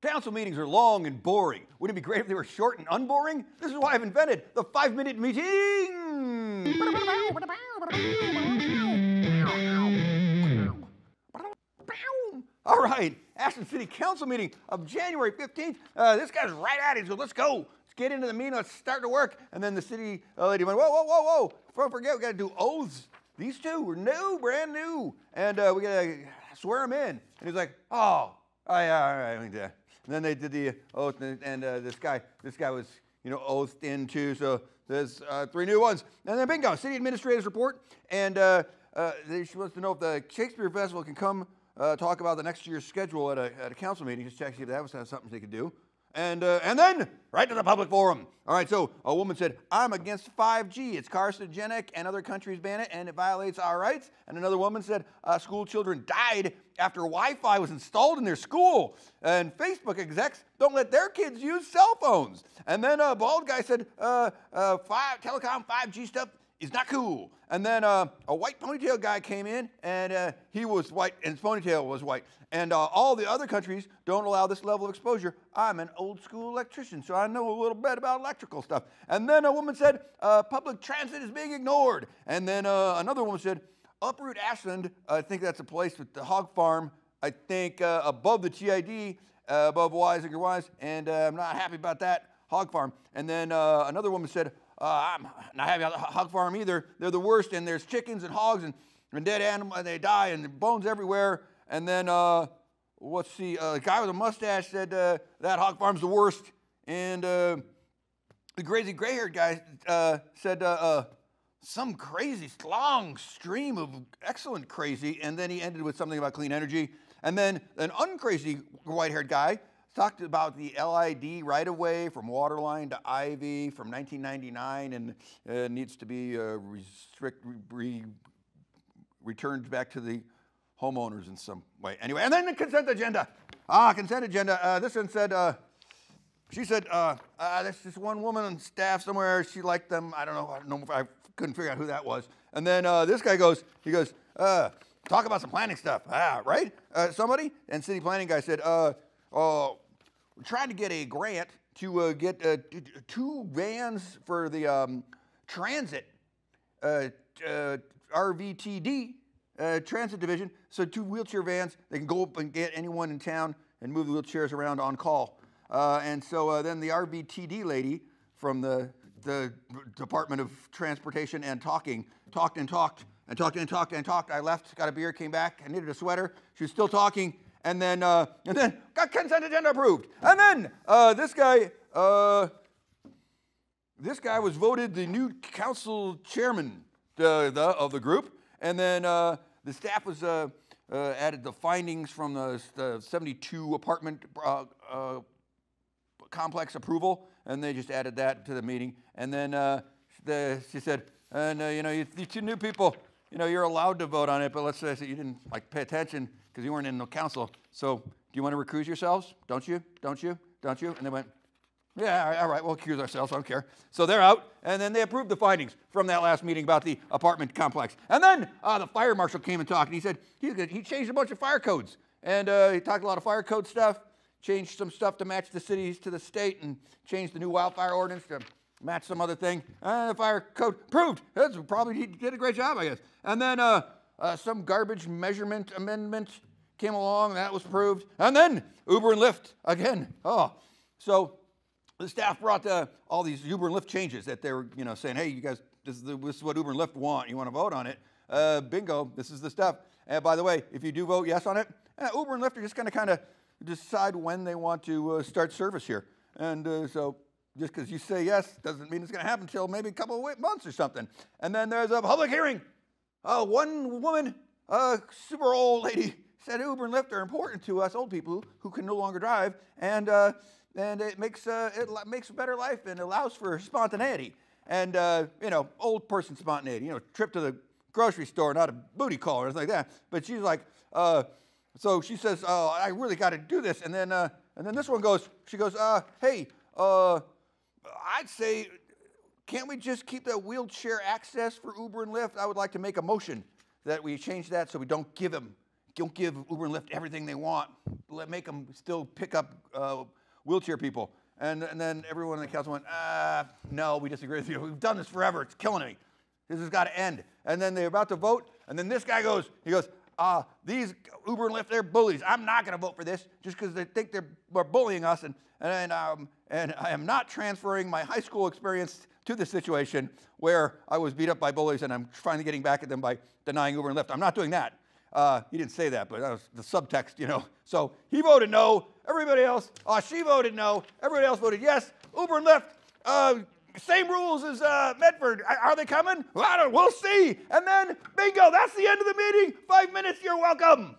Council meetings are long and boring. Wouldn't it be great if they were short and unboring? This is why I've invented the 5-minute meeting. All right, Jan15City Council meeting of January 15th. This guy's right at it. So let's go. Let's get into the meeting. Let's start to work. And then the city lady went, whoa, whoa, whoa, whoa. Don't forget, we got to do oaths. These two were new, brand new. And we got to swear them in. And he's like, oh yeah, all right. And then they did the oath, and this guy was, oathed in too. So there's 3 new ones. And then bingo, city administrator's report. And she wants to know if the Shakespeare Festival can come talk about the next year's schedule at a council meeting, just check see if that was something they could do. And then right to the public forum. All right, so a woman said, I'm against 5G. It's carcinogenic and other countries ban it and it violates our rights. And another woman said, school children died after Wi-Fi was installed in their school. And Facebook execs don't let their kids use cell phones. And then a bald guy said, telecom 5G stuff is not cool. And then a white ponytail guy came in, and he was white, and his ponytail was white. And all the other countries don't allow this level of exposure. I'm an old school electrician, so I know a little bit about electrical stuff. And then a woman said, public transit is being ignored. And then another woman said, Uproot Ashland, I think that's a place with the hog farm, I think above the TID, above Weisinger Wise, and I'm not happy about that hog farm. And then another woman said, I'm not happy about the hog farm either. They're the worst, and there's chickens and hogs and dead animals, and they die, and bones everywhere. And then, let's see, a guy with a mustache said that hog farm's the worst. And the crazy gray-haired guy said some crazy long stream of excellent crazy, and then he ended with something about clean energy. And then an uncrazy white-haired guy talked about the LID right-of-way from Waterline to Ivy from 1999, and needs to be returned back to the homeowners in some way. Anyway, and then the consent agenda. Consent agenda. This one said, she said, there's this one woman on staff somewhere. She liked them. I don't know if I couldn't figure out who that was. And then this guy goes, talk about some planning stuff. Right? Somebody? And city planning guy said, we're trying to get a grant to get 2 vans for the transit, RVTD, transit division. So 2 wheelchair vans, they can go up and get anyone in town and move the wheelchairs around on call. And so then the RVTD lady from the Department of Transportation and talked. I left, got a beer, came back, I needed a sweater. She was still talking. And then got consent agenda approved. And then this guy was voted the new council chairman of the group. And then the staff was added the findings from the 72 apartment complex approval, and they just added that to the meeting. And then she said, and you 2 new people, you're allowed to vote on it, but let's say you didn't pay attention because you weren't in the council. So do you want to recuse yourselves? Don't you? Don't you? Don't you? And they went, yeah, all right, we'll accuse ourselves, I don't care. So they're out, and then they approved the findings from that last meeting about the apartment complex. And then the fire marshal came and talked, and he said he changed a bunch of fire codes. And he talked a lot of fire code stuff, changed some stuff to match the cities to the state, and changed the new wildfire ordinance to match some other thing. The fire code approved. He did a great job, I guess. And then some garbage measurement amendment came along, and that was approved. And then Uber and Lyft again. So the staff brought all these Uber and Lyft changes that they were, saying, hey, you guys, this is what Uber and Lyft want. You want to vote on it? Bingo, this is the stuff. And by the way, if you do vote yes on it, Uber and Lyft are just going to kind of decide when they want to start service here. And so just because you say yes doesn't mean it's going to happen until maybe a couple of months or something. And then there's a public hearing. One woman, super old lady, said Uber and Lyft are important to us old people who can no longer drive, and it makes a better life and allows for spontaneity and old person spontaneity. Trip to the grocery store, not a booty call or anything like that. But she's like, so she says, I really got to do this, and then this one goes. She goes, hey, I'd say, can't we just keep the wheelchair access for Uber and Lyft? I would like to make a motion that we change that so we don't give them don't give Uber and Lyft everything they want. Make them still pick up wheelchair people. And then everyone in the council went, no, we disagree with you. We've done this forever. It's killing me. This has got to end. And then they're about to vote, and then this guy goes, these Uber and Lyft, they're bullies. I'm not going to vote for this just because they think they're bullying us, and I am not transferring my high school experience to this situation where I was beat up by bullies, and I'm finally getting back at them by denying Uber and Lyft. I'm not doing that. He didn't say that, but that was the subtext, So he voted no. Everybody else, she voted no. Everybody else voted yes. Uber and Lyft, same rules as Medford. Are they coming? Well, we'll see. And then, bingo, that's the end of the meeting. 5 minutes, you're welcome.